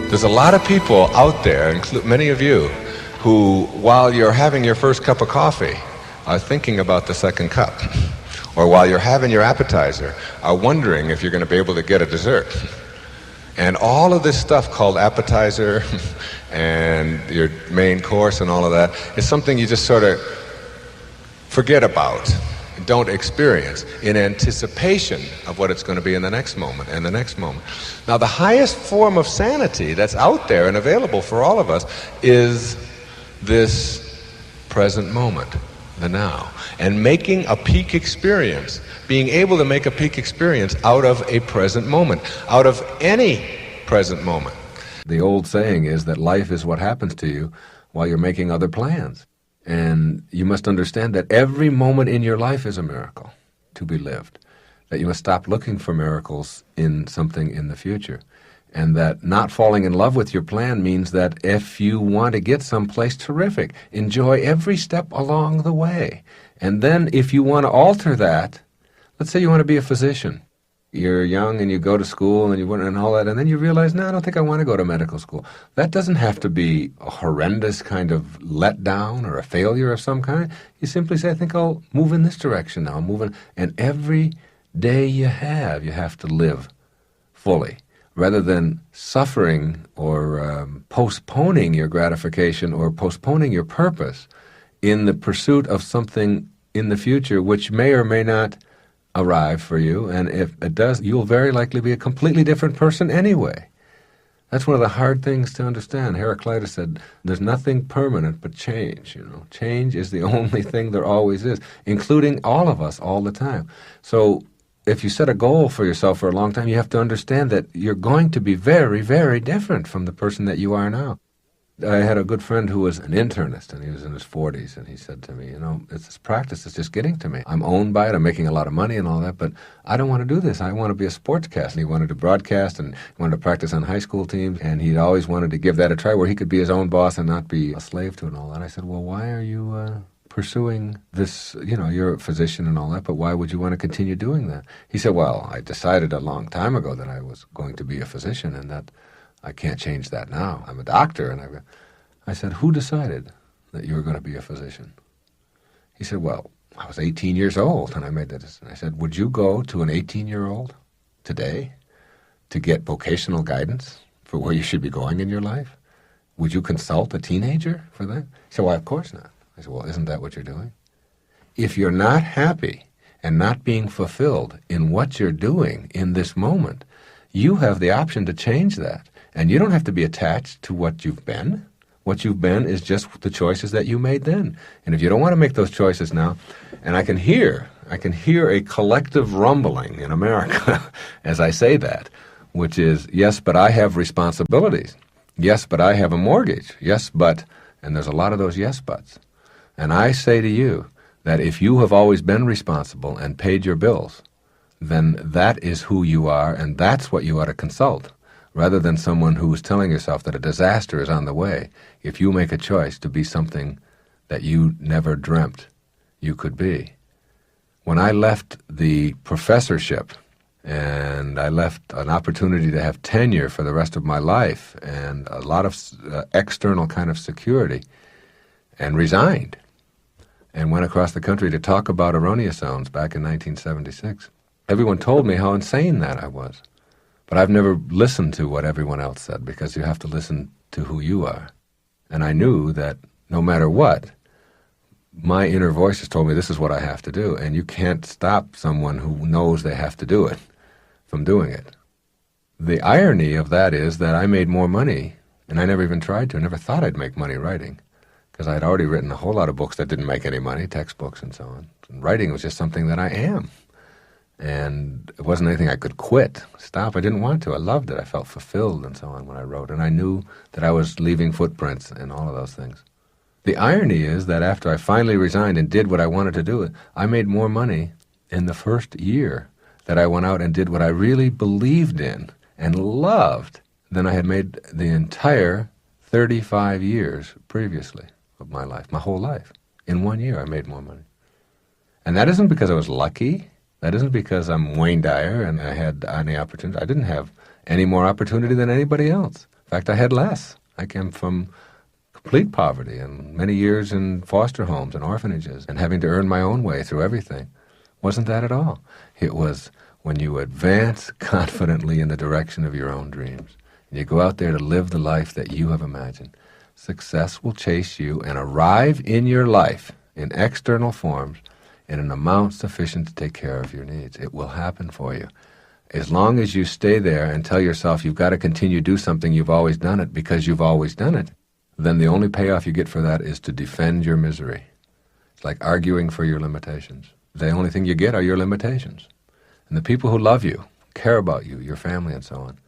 There's a lot of people out there, many of you, who, while you're having your first cup of coffee, are thinking about the second cup. Or while you're having your appetizer, are wondering if you're going to be able to get a dessert. And all of this stuff called appetizer and your main course and all of that is something you just sort of forget about, don't experience, in anticipation of what it's going to be in the next moment and the next moment. Now, the highest form of sanity that's out there and available for all of us is this present moment, the now, and making a peak experience, being able to make a peak experience out of a present moment, out of any present moment. The old saying is that life is what happens to you while you're making other plans. And you must understand that every moment in your life is a miracle to be lived, that you must stop looking for miracles in something in the future, and that not falling in love with your plan means that if you want to get someplace terrific, enjoy every step along the way. And then if you want to alter that, let's say you want to be a physician. You're young and you go to school and you want and all that, and then you realize, no, I don't think I want to go to medical school. That doesn't have to be a horrendous kind of letdown or a failure of some kind. You simply say, I think I'll move in this direction now. I'm moving. And every day you have to live fully, rather than suffering or postponing your gratification or postponing your purpose in the pursuit of something in the future which may or may not arrive for you, and if it does, you'll very likely be a completely different person anyway. That's one of the hard things to understand. Heraclitus said, there's nothing permanent but change. Change is the only thing there always is, including all of us all the time. So if you set a goal for yourself for a long time, you have to understand that you're going to be very, very different from the person that you are now. I had a good friend who was an internist, and he was in his 40s, and he said to me, it's this practice that's just getting to me. I'm owned by it, I'm making a lot of money and all that, but I don't want to do this. I want to be a sportscaster. And he wanted to broadcast, and he wanted to practice on high school teams, and he'd always wanted to give that a try where he could be his own boss and not be a slave to it and all that. And I said, well, why are you pursuing this? You're a physician and all that, but why would you want to continue doing that? He said, well, I decided a long time ago that I was going to be a physician, and that I can't change that now. I'm a doctor. And I said, who decided that you were going to be a physician? He said, well, I was 18 years old and I made that decision. I said, would you go to an 18-year-old today to get vocational guidance for where you should be going in your life? Would you consult a teenager for that? He said, well, of course not. I said, well, isn't that what you're doing? If you're not happy and not being fulfilled in what you're doing in this moment, you have the option to change that. And you don't have to be attached to what you've been. What you've been is just the choices that you made then. And if you don't want to make those choices now, and I can hear a collective rumbling in America as I say that, which is, yes, but I have responsibilities. Yes, but I have a mortgage. Yes, but, and there's a lot of those yes, buts. And I say to you that if you have always been responsible and paid your bills, then that is who you are, and that's what you ought to consult, rather than someone who is telling yourself that a disaster is on the way if you make a choice to be something that you never dreamt you could be. When I left the professorship, and I left an opportunity to have tenure for the rest of my life and a lot of external kind of security, and resigned, and went across the country to talk about erroneous zones back in 1976, everyone told me how insane that I was. But I've never listened to what everyone else said, because you have to listen to who you are. And I knew that no matter what, my inner voices told me this is what I have to do, and you can't stop someone who knows they have to do it from doing it. The irony of that is that I made more money, and I never even tried to. I never thought I'd make money writing, because I'd already written a whole lot of books that didn't make any money, textbooks and so on. And writing was just something that I am. And it wasn't anything I could quit, stop. I didn't want to. I loved it. I felt fulfilled and so on when I wrote. And I knew that I was leaving footprints and all of those things. The irony is that after I finally resigned and did what I wanted to do, I made more money in the first year that I went out and did what I really believed in and loved than I had made the entire 35 years previously of my life, my whole life. In 1 year, I made more money. And that isn't because I was lucky. That isn't because I'm Wayne Dyer and I had any opportunity. I didn't have any more opportunity than anybody else. In fact, I had less. I came from complete poverty and many years in foster homes and orphanages and having to earn my own way through everything. Wasn't that at all. It was when you advance confidently in the direction of your own dreams and you go out there to live the life that you have imagined. Success will chase you and arrive in your life in external forms in an amount sufficient to take care of your needs. It will happen for you. As long as you stay there and tell yourself you've got to continue to do something, you've always done it because you've always done it, then the only payoff you get for that is to defend your misery. It's like arguing for your limitations. The only thing you get are your limitations. And the people who love you, care about you, your family and so on,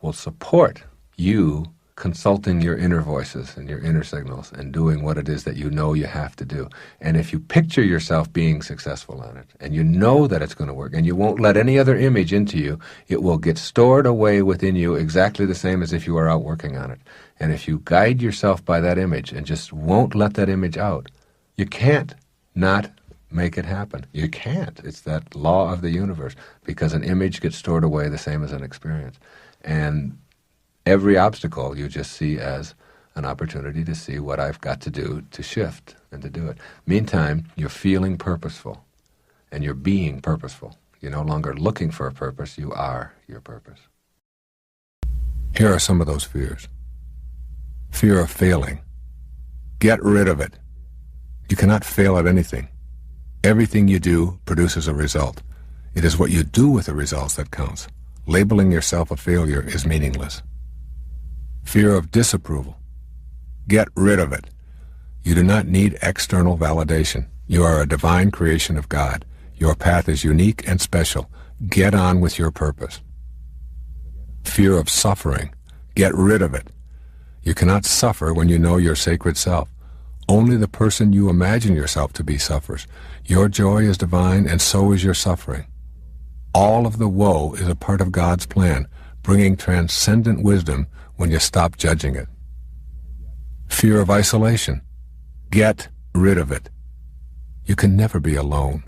will support you consulting your inner voices and your inner signals and doing what it is that you know you have to do. And if you picture yourself being successful on it, and you know that it's going to work, and you won't let any other image into you, it will get stored away within you exactly the same as if you were out working on it. And if you guide yourself by that image and just won't let that image out, you can't not make it happen. You can't. It's that law of the universe, because an image gets stored away the same as an experience. And every obstacle you just see as an opportunity to see what I've got to do to shift and to do it. Meantime, you're feeling purposeful and you're being purposeful. You're no longer looking for a purpose, you are your purpose. Here are some of those fears. Fear of failing. Get rid of it. You cannot fail at anything. Everything you do produces a result. It is what you do with the results that counts. Labeling yourself a failure is meaningless. Fear of disapproval. Get rid of it. You do not need external validation. You are a divine creation of God. Your path is unique and special. Get on with your purpose. Fear of suffering. Get rid of it. You cannot suffer when you know your sacred self. Only the person you imagine yourself to be suffers. Your joy is divine, and so is your suffering. All of the woe is a part of God's plan, bringing transcendent wisdom when you stop judging it. Fear of isolation. Get rid of it. You can never be alone.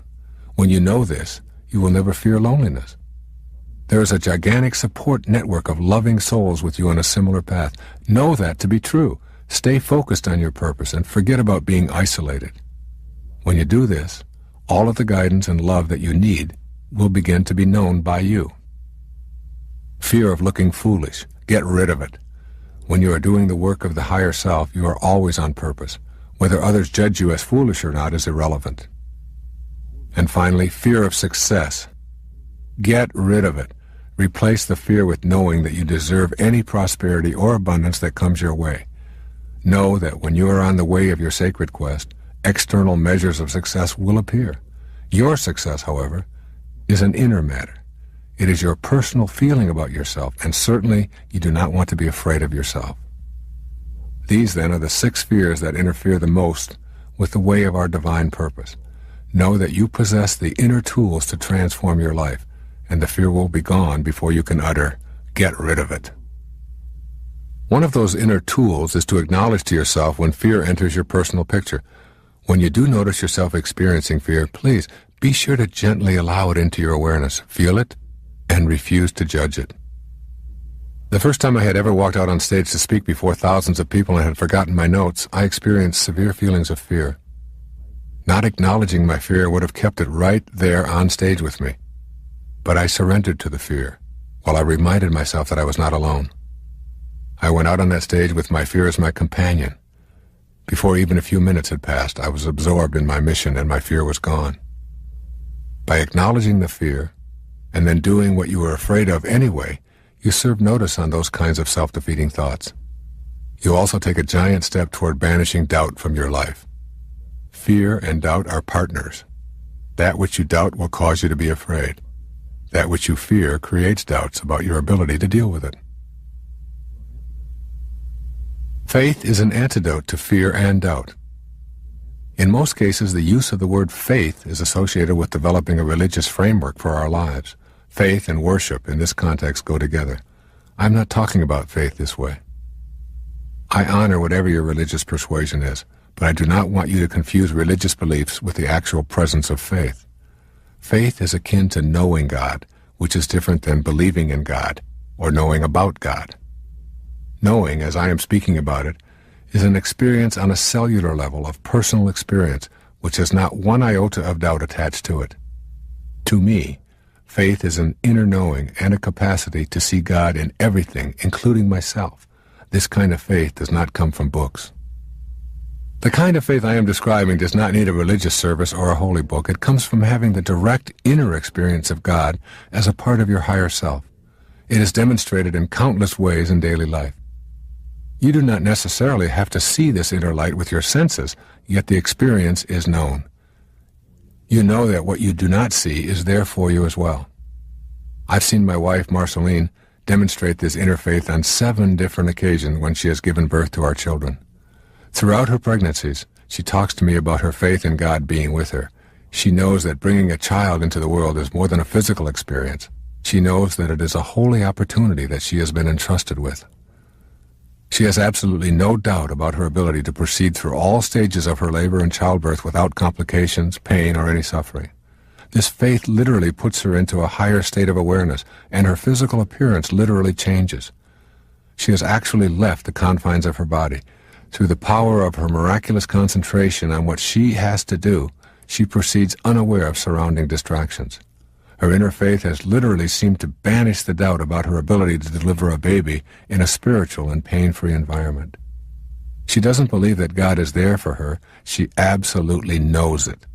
When you know this, you will never fear loneliness. There is a gigantic support network of loving souls with you on a similar path. Know that to be true. Stay focused on your purpose and forget about being isolated. When you do this, all of the guidance and love that you need will begin to be known by you. Fear of looking foolish. Get rid of it. When you are doing the work of the higher self, you are always on purpose. Whether others judge you as foolish or not is irrelevant. And finally, fear of success. Get rid of it. Replace the fear with knowing that you deserve any prosperity or abundance that comes your way. Know that when you are on the way of your sacred quest, external measures of success will appear. Your success, however, is an inner matter. It is your personal feeling about yourself, and certainly you do not want to be afraid of yourself. These, then, are the 6 fears that interfere the most with the way of our divine purpose. Know that you possess the inner tools to transform your life, and the fear will be gone before you can utter, "Get rid of it." One of those inner tools is to acknowledge to yourself when fear enters your personal picture. When you do notice yourself experiencing fear, please be sure to gently allow it into your awareness. Feel it and refuse to judge it. The first time I had ever walked out on stage to speak before thousands of people and had forgotten my notes, I experienced severe feelings of fear. Not acknowledging my fear would have kept it right there on stage with me. But I surrendered to the fear, while I reminded myself that I was not alone. I went out on that stage with my fear as my companion. Before even a few minutes had passed, I was absorbed in my mission and my fear was gone. By acknowledging the fear, and then doing what you were afraid of anyway, you serve notice on those kinds of self-defeating thoughts. You also take a giant step toward banishing doubt from your life. Fear and doubt are partners. That which you doubt will cause you to be afraid. That which you fear creates doubts about your ability to deal with it. Faith is an antidote to fear and doubt. In most cases, the use of the word faith is associated with developing a religious framework for our lives. Faith and worship in this context go together. I'm not talking about faith this way. I honor whatever your religious persuasion is, but I do not want you to confuse religious beliefs with the actual presence of faith. Faith is akin to knowing God, which is different than believing in God or knowing about God. Knowing, as I am speaking about it, is an experience on a cellular level of personal experience which has not one iota of doubt attached to it. To me, faith is an inner knowing and a capacity to see God in everything, including myself. This kind of faith does not come from books. The kind of faith I am describing does not need a religious service or a holy book. It comes from having the direct inner experience of God as a part of your higher self. It is demonstrated in countless ways in daily life. You do not necessarily have to see this inner light with your senses, yet the experience is known. You know that what you do not see is there for you as well. I've seen my wife, Marceline, demonstrate this inner faith on 7 different occasions when she has given birth to our children. Throughout her pregnancies, she talks to me about her faith in God being with her. She knows that bringing a child into the world is more than a physical experience. She knows that it is a holy opportunity that she has been entrusted with. She has absolutely no doubt about her ability to proceed through all stages of her labor and childbirth without complications, pain, or any suffering. This faith literally puts her into a higher state of awareness, and her physical appearance literally changes. She has actually left the confines of her body. Through the power of her miraculous concentration on what she has to do, she proceeds unaware of surrounding distractions. Her inner faith has literally seemed to banish the doubt about her ability to deliver a baby in a spiritual and pain-free environment. She doesn't believe that God is there for her. She absolutely knows it.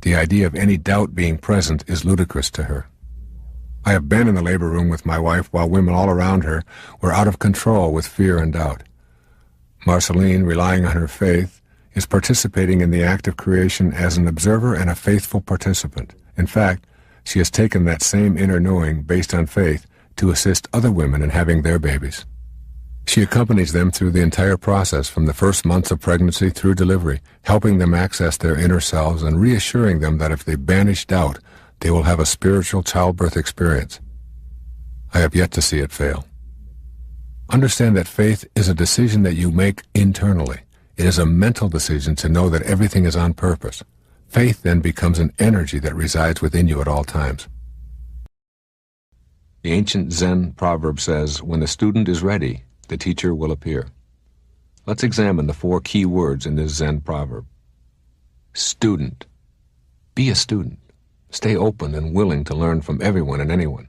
The idea of any doubt being present is ludicrous to her. I have been in the labor room with my wife while women all around her were out of control with fear and doubt. Marceline, relying on her faith, is participating in the act of creation as an observer and a faithful participant. In fact, she has taken that same inner knowing based on faith to assist other women in having their babies. She accompanies them through the entire process from the first months of pregnancy through delivery, helping them access their inner selves and reassuring them that if they banish doubt, they will have a spiritual childbirth experience. I have yet to see it fail. Understand that faith is a decision that you make internally. It is a mental decision to know that everything is on purpose. Faith then becomes an energy that resides within you at all times. The ancient Zen proverb says, "When the student is ready, the teacher will appear." Let's examine the 4 key words in this Zen proverb. Student. Be a student. Stay open and willing to learn from everyone and anyone.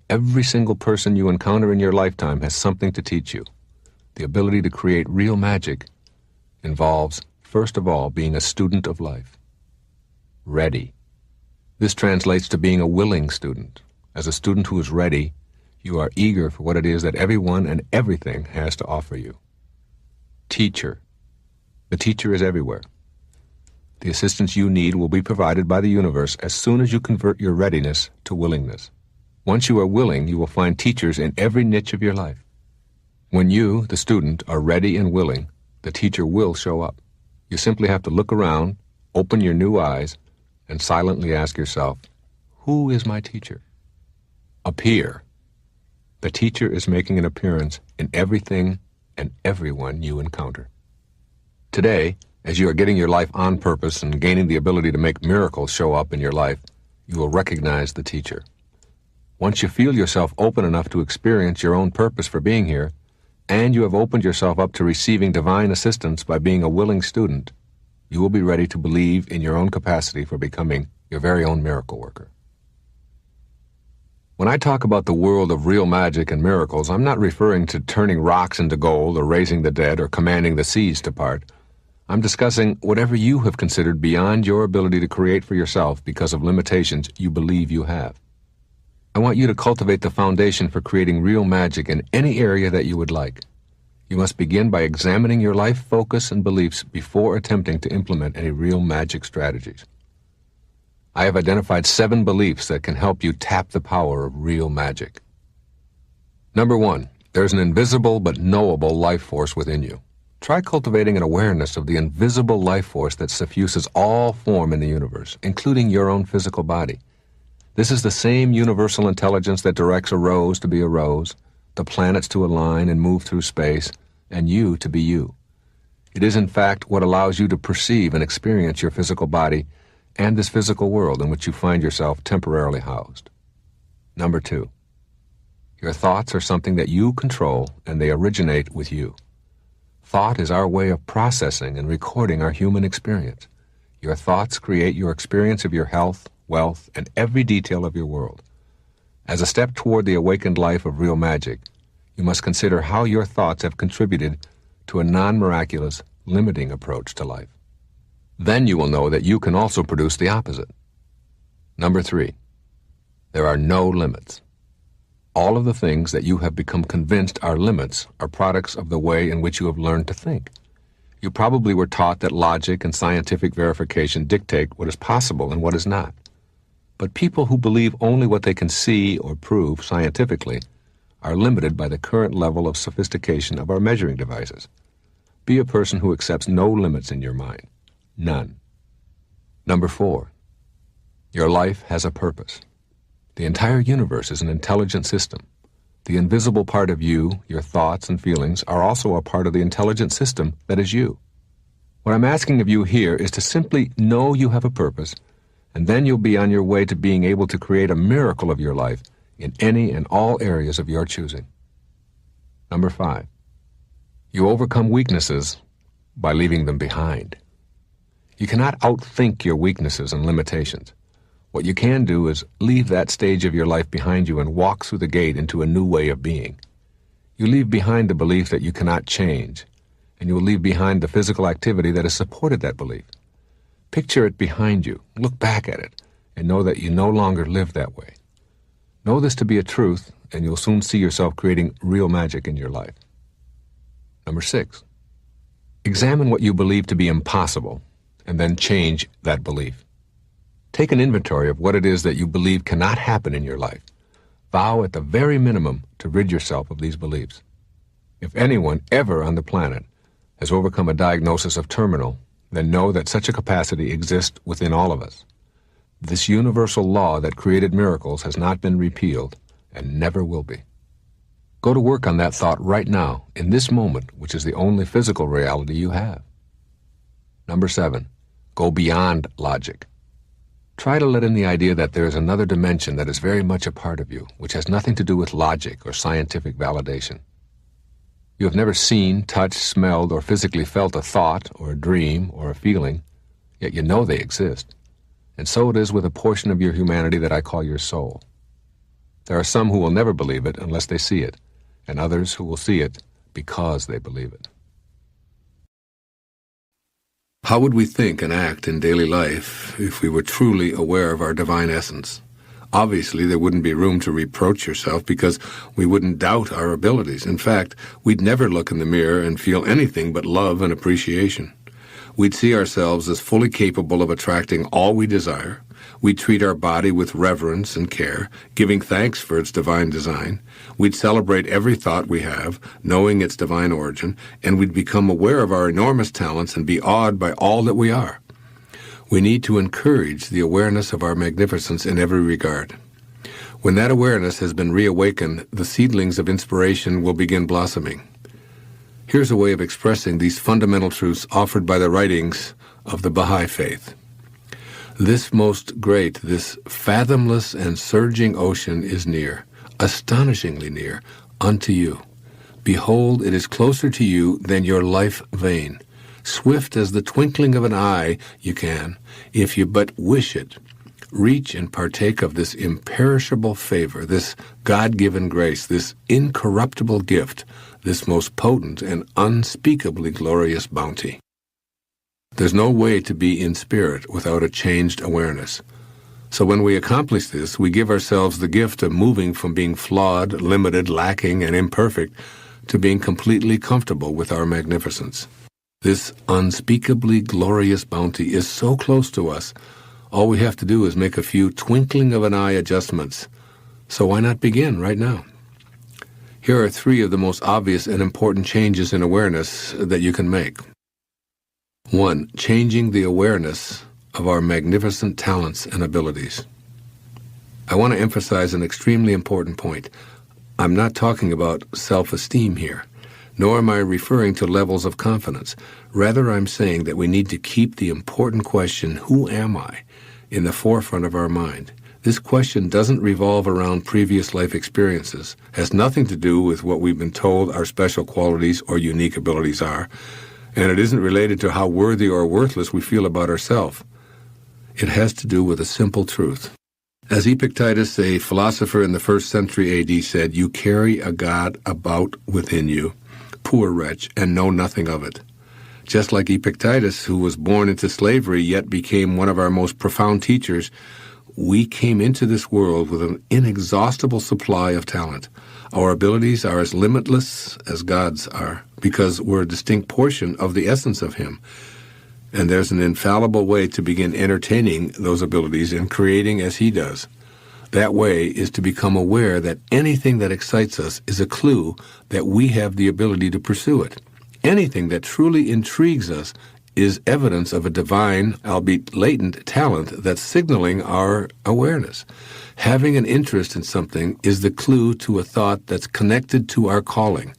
Every single person you encounter in your lifetime has something to teach you. The ability to create real magic involves, first of all, being a student of life. Ready. This translates to being a willing student. As a student who is ready, you are eager for what it is that everyone and everything has to offer you. Teacher. The teacher is everywhere. The assistance you need will be provided by the universe as soon as you convert your readiness to willingness. Once you are willing, you will find teachers in every niche of your life. When you, the student, are ready and willing, the teacher will show up. You simply have to look around, open your new eyes, and silently ask yourself, who is my teacher? Appear. The teacher is making an appearance in everything and everyone you encounter. Today, as you are getting your life on purpose and gaining the ability to make miracles show up in your life, you will recognize the teacher. Once you feel yourself open enough to experience your own purpose for being here, and you have opened yourself up to receiving divine assistance by being a willing student, you will be ready to believe in your own capacity for becoming your very own miracle worker. When I talk about the world of real magic and miracles, I'm not referring to turning rocks into gold or raising the dead or commanding the seas to part. I'm discussing whatever you have considered beyond your ability to create for yourself because of limitations you believe you have. I want you to cultivate the foundation for creating real magic in any area that you would like. You must begin by examining your life focus and beliefs before attempting to implement any real magic strategies. I have identified 7 beliefs that can help you tap the power of real magic. Number 1, there's an invisible but knowable life force within you. Try cultivating an awareness of the invisible life force that suffuses all form in the universe, including your own physical body. This is the same universal intelligence that directs a rose to be a rose, the planets to align and move through space, and you to be you. It is in fact what allows you to perceive and experience your physical body and this physical world in which you find yourself temporarily housed. Number 2, Your thoughts are something that you control, and they originate with you. Thought is our way of processing and recording our human experience. Your thoughts create your experience of your health, wealth, and every detail of your world. As a step toward the awakened life of real magic, you must consider how your thoughts have contributed to a non-miraculous, limiting approach to life. Then you will know that you can also produce the opposite. Number 3, there are no limits. All of the things that you have become convinced are limits are products of the way in which you have learned to think. You probably were taught that logic and scientific verification dictate what is possible and what is not. But people who believe only what they can see or prove scientifically are limited by the current level of sophistication of our measuring devices. Be a person who accepts no limits in your mind. None. Number 4, your life has a purpose. The entire universe is an intelligent system. The invisible part of you, your thoughts and feelings, are also a part of the intelligent system that is you. What I'm asking of you here is to simply know you have a purpose, and then you'll be on your way to being able to create a miracle of your life in any and all areas of your choosing. Number 5, you overcome weaknesses by leaving them behind. You cannot outthink your weaknesses and limitations. What you can do is leave that stage of your life behind you and walk through the gate into a new way of being. You leave behind the belief that you cannot change, and you will leave behind the physical activity that has supported that belief. Picture it behind you, look back at it, and know that you no longer live that way. Know this to be a truth, and you'll soon see yourself creating real magic in your life. Number 6, examine what you believe to be impossible, and then change that belief. Take an inventory of what it is that you believe cannot happen in your life. Vow at the very minimum to rid yourself of these beliefs. If anyone ever on the planet has overcome a diagnosis of terminal, then know that such a capacity exists within all of us. This universal law that created miracles has not been repealed and never will be. Go to work on that thought right now, in this moment, which is the only physical reality you have. Number 7, go beyond logic. Try to let in the idea that there is another dimension that is very much a part of you, which has nothing to do with logic or scientific validation. You have never seen, touched, smelled, or physically felt a thought or a dream or a feeling, yet you know they exist. And so it is with a portion of your humanity that I call your soul. There are some who will never believe it unless they see it, and others who will see it because they believe it. How would we think and act in daily life if we were truly aware of our divine essence? Obviously, there wouldn't be room to reproach yourself because we wouldn't doubt our abilities. In fact, we'd never look in the mirror and feel anything but love and appreciation. We'd see ourselves as fully capable of attracting all we desire. We'd treat our body with reverence and care, giving thanks for its divine design. We'd celebrate every thought we have, knowing its divine origin, and we'd become aware of our enormous talents and be awed by all that we are. We need to encourage the awareness of our magnificence in every regard. When that awareness has been reawakened, the seedlings of inspiration will begin blossoming. Here's a way of expressing these fundamental truths offered by the writings of the Baha'i Faith. This most great, this fathomless and surging ocean is near, astonishingly near, unto you. Behold, it is closer to you than your life vein. Swift as the twinkling of an eye you can, if you but wish it, reach and partake of this imperishable favor, this God-given grace, this incorruptible gift, this most potent and unspeakably glorious bounty. There's no way to be in spirit without a changed awareness. So when we accomplish this, we give ourselves the gift of moving from being flawed, limited, lacking, and imperfect to being completely comfortable with our magnificence. This unspeakably glorious bounty is so close to us, all we have to do is make a few twinkling of an eye adjustments. So why not begin right now? Here are 3 of the most obvious and important changes in awareness that you can make. 1. Changing the awareness of our magnificent talents and abilities. I want to emphasize an extremely important point. I'm not talking about self-esteem here, nor am I referring to levels of confidence. Rather, I'm saying that we need to keep the important question, who am I, in the forefront of our mind. This question doesn't revolve around previous life experiences, has nothing to do with what we've been told our special qualities or unique abilities are, and it isn't related to how worthy or worthless we feel about ourselves. It has to do with a simple truth. As Epictetus, a philosopher in the 1st century A.D., said, "You carry a God about within you, poor wretch, and know nothing of it." Just like Epictetus, who was born into slavery yet became one of our most profound teachers, we came into this world with an inexhaustible supply of talent. Our abilities are as limitless as God's are, because we're a distinct portion of the essence of Him. And there's an infallible way to begin entertaining those abilities and creating as He does. That way is to become aware that anything that excites us is a clue that we have the ability to pursue it. Anything that truly intrigues us is evidence of a divine, albeit latent, talent that's signaling our awareness. Having an interest in something is the clue to a thought that's connected to our calling.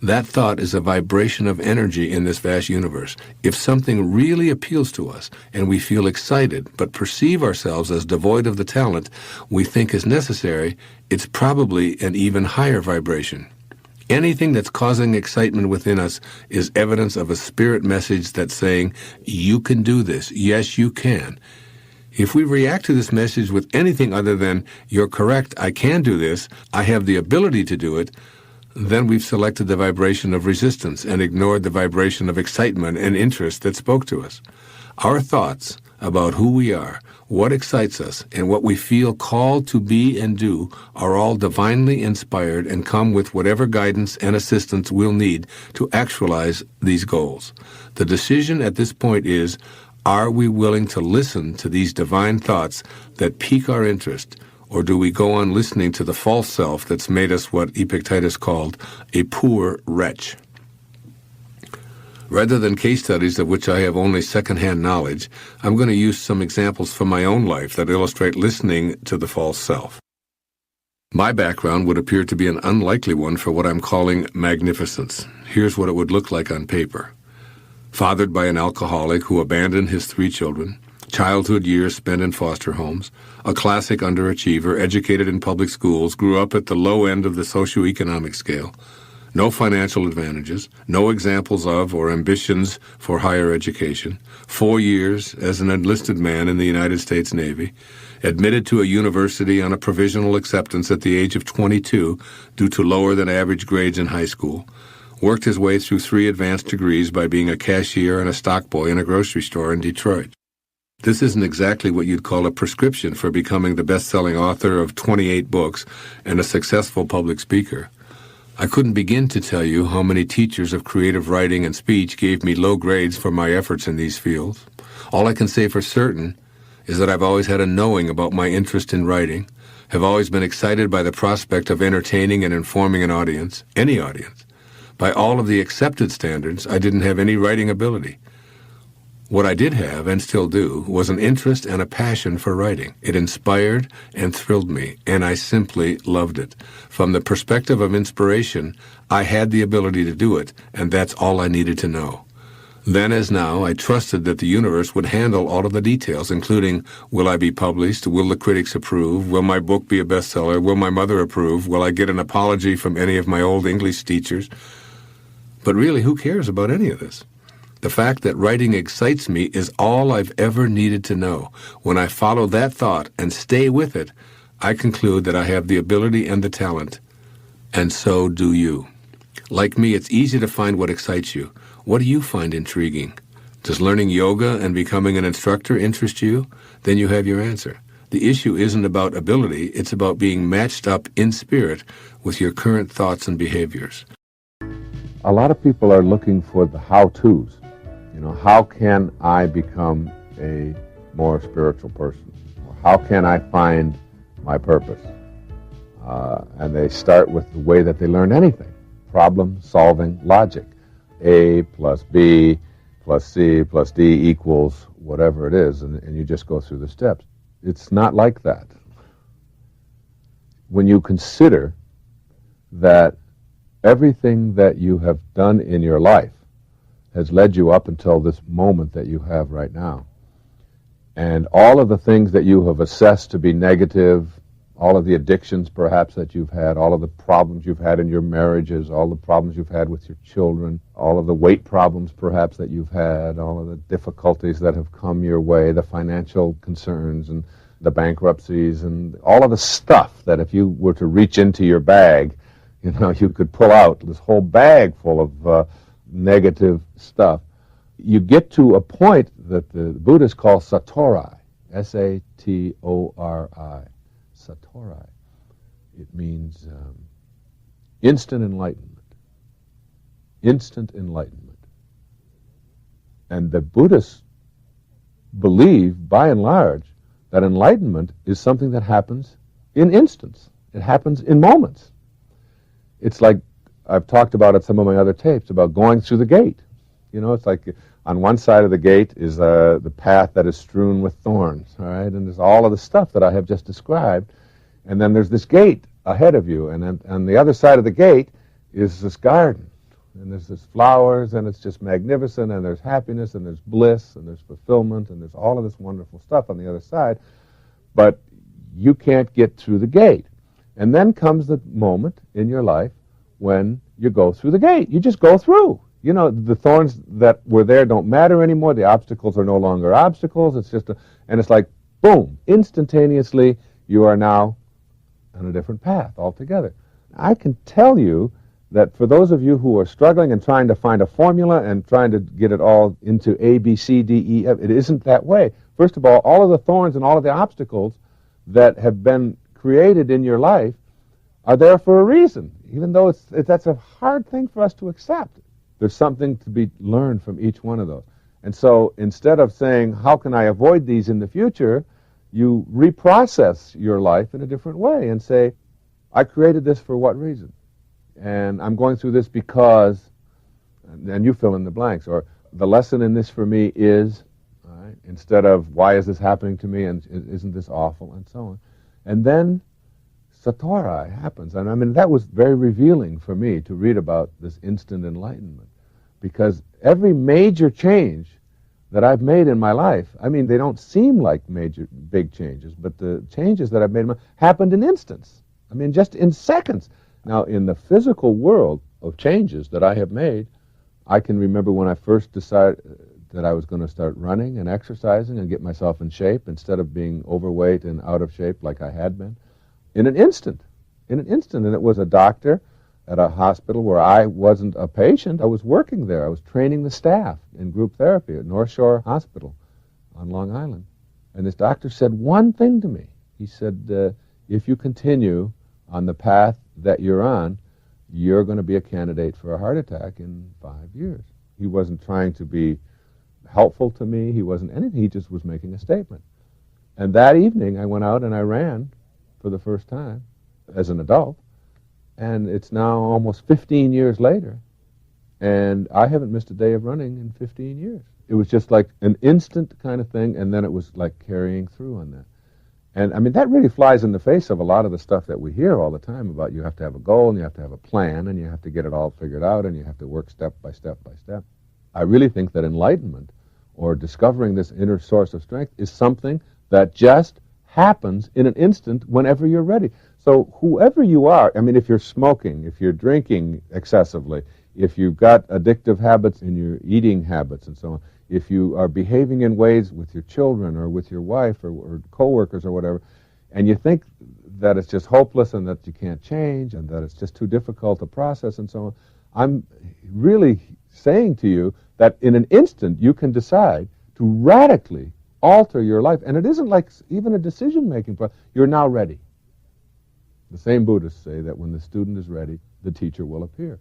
That thought is a vibration of energy in this vast universe. If something really appeals to us and we feel excited but perceive ourselves as devoid of the talent we think is necessary, it's probably an even higher vibration. Anything that's causing excitement within us is evidence of a spirit message that's saying, "You can do this. Yes, you can." If we react to this message with anything other than, "You're correct, I can do this, I have the ability to do it," then we've selected the vibration of resistance and ignored the vibration of excitement and interest that spoke to us. Our thoughts about who we are, what excites us, and what we feel called to be and do are all divinely inspired and come with whatever guidance and assistance we'll need to actualize these goals. The decision at this point is, are we willing to listen to these divine thoughts that pique our interest, or do we go on listening to the false self that's made us what Epictetus called a poor wretch? Rather than case studies of which I have only second-hand knowledge, I'm going to use some examples from my own life that illustrate listening to the false self. My background would appear to be an unlikely one for what I'm calling magnificence. Here's what it would look like on paper. Fathered by an alcoholic who abandoned his 3 children, childhood years spent in foster homes, a classic underachiever, educated in public schools, grew up at the low end of the socioeconomic scale. No financial advantages, no examples of or ambitions for higher education, 4 years as an enlisted man in the United States Navy, admitted to a university on a provisional acceptance at the age of 22 due to lower than average grades in high school, worked his way through 3 advanced degrees by being a cashier and a stock boy in a grocery store in Detroit. This isn't exactly what you'd call a prescription for becoming the best-selling author of 28 books and a successful public speaker. I couldn't begin to tell you how many teachers of creative writing and speech gave me low grades for my efforts in these fields. All I can say for certain is that I've always had a knowing about my interest in writing, have always been excited by the prospect of entertaining and informing an audience, any audience. By all of the accepted standards, I didn't have any writing ability. What I did have, and still do, was an interest and a passion for writing. It inspired and thrilled me, and I simply loved it. From the perspective of inspiration, I had the ability to do it, and that's all I needed to know. Then as now, I trusted that the universe would handle all of the details, including, will I be published? Will the critics approve? Will my book be a bestseller? Will my mother approve? Will I get an apology from any of my old English teachers? But really, who cares about any of this? The fact that writing excites me is all I've ever needed to know. When I follow that thought and stay with it, I conclude that I have the ability and the talent. And so do you. Like me, it's easy to find what excites you. What do you find intriguing? Does learning yoga and becoming an instructor interest you? Then you have your answer. The issue isn't about ability, it's about being matched up in spirit with your current thoughts and behaviors. A lot of people are looking for the how-tos. How can I become a more spiritual person? Or how can I find my purpose? And they start with the way that they learn anything. Problem solving logic. A plus B plus C plus D equals whatever it is, and you just go through the steps. It's not like that. When you consider that everything that you have done in your life has led you up until this moment that you have right now, And all of the things that you have assessed to be negative, all of the addictions perhaps that you've had, all of the problems you've had in your marriages, all the problems you've had with your children, all of the weight problems perhaps that you've had, all of the difficulties that have come your way, the financial concerns and the bankruptcies and all of the stuff that if you were to reach into your bag, you could pull out this whole bag full of negative stuff. You get to a point that the Buddhists call satori, S-A-T-O-R-I, satori. It means instant enlightenment. Instant enlightenment. And the Buddhists believe, by and large, that enlightenment is something that happens in instants. It happens in moments. It's like I've talked about at some of my other tapes about going through the gate. It's like on one side of the gate is the path that is strewn with thorns, all right? And there's all of the stuff that I have just described. And then there's this gate ahead of you. And then on the other side of the gate is this garden. And there's this flowers, and it's just magnificent, and there's happiness, and there's bliss, and there's fulfillment, and there's all of this wonderful stuff on the other side. But you can't get through the gate. And then comes the moment in your life when you go through the gate. You just go through. The thorns that were there don't matter anymore. The obstacles are no longer obstacles. It's just and it's like, boom, instantaneously, you are now on a different path altogether. I can tell you that for those of you who are struggling and trying to find a formula and trying to get it all into A, B, C, D, E, F, it isn't that way. First of all of the thorns and all of the obstacles that have been created in your life are there for a reason, even though that's a hard thing for us to accept. There's something to be learned from each one of those. And so instead of saying, how can I avoid these in the future, you reprocess your life in a different way and say, I created this for what reason? And I'm going through this because, and you fill in the blanks, or the lesson in this for me is, all right, instead of why is this happening to me and isn't this awful and so on. And then satori happens. And I mean, that was very revealing for me to read about this instant enlightenment, because every major change that I've made in my life, I mean, they don't seem like big changes, but the changes that I've made happened in instants. I mean, just in seconds. Now, in the physical world of changes that I have made, I can remember when I first decided that I was going to start running and exercising and get myself in shape instead of being overweight and out of shape like I had been. In an instant. And it was a doctor at a hospital where I wasn't a patient. I was working there. I was training the staff in group therapy at North Shore Hospital on Long Island. And this doctor said one thing to me. He said, if you continue on the path that you're on, you're going to be a candidate for a heart attack in 5 years. He wasn't trying to be helpful to me. He wasn't anything. He just was making a statement. And that evening, I went out and I ran for the first time as an adult. And it's now almost 15 years later. And I haven't missed a day of running in 15 years. It was just like an instant kind of thing, and then it was like carrying through on that. And I mean, that really flies in the face of a lot of the stuff that we hear all the time about you have to have a goal and you have to have a plan and you have to get it all figured out and you have to work step by step by step. I really think that enlightenment or discovering this inner source of strength is something that just happens in an instant whenever you're ready. So whoever you are, I mean, if you're smoking, if you're drinking excessively, if you've got addictive habits in your eating habits and so on, if you are behaving in ways with your children or with your wife or coworkers or whatever, and you think that it's just hopeless and that you can't change and that it's just too difficult to process and so on, I'm really saying to you that in an instant you can decide to radically alter your life. And it isn't like even a decision-making process. You're now ready. The same Buddhists say that when the student is ready, the teacher will appear.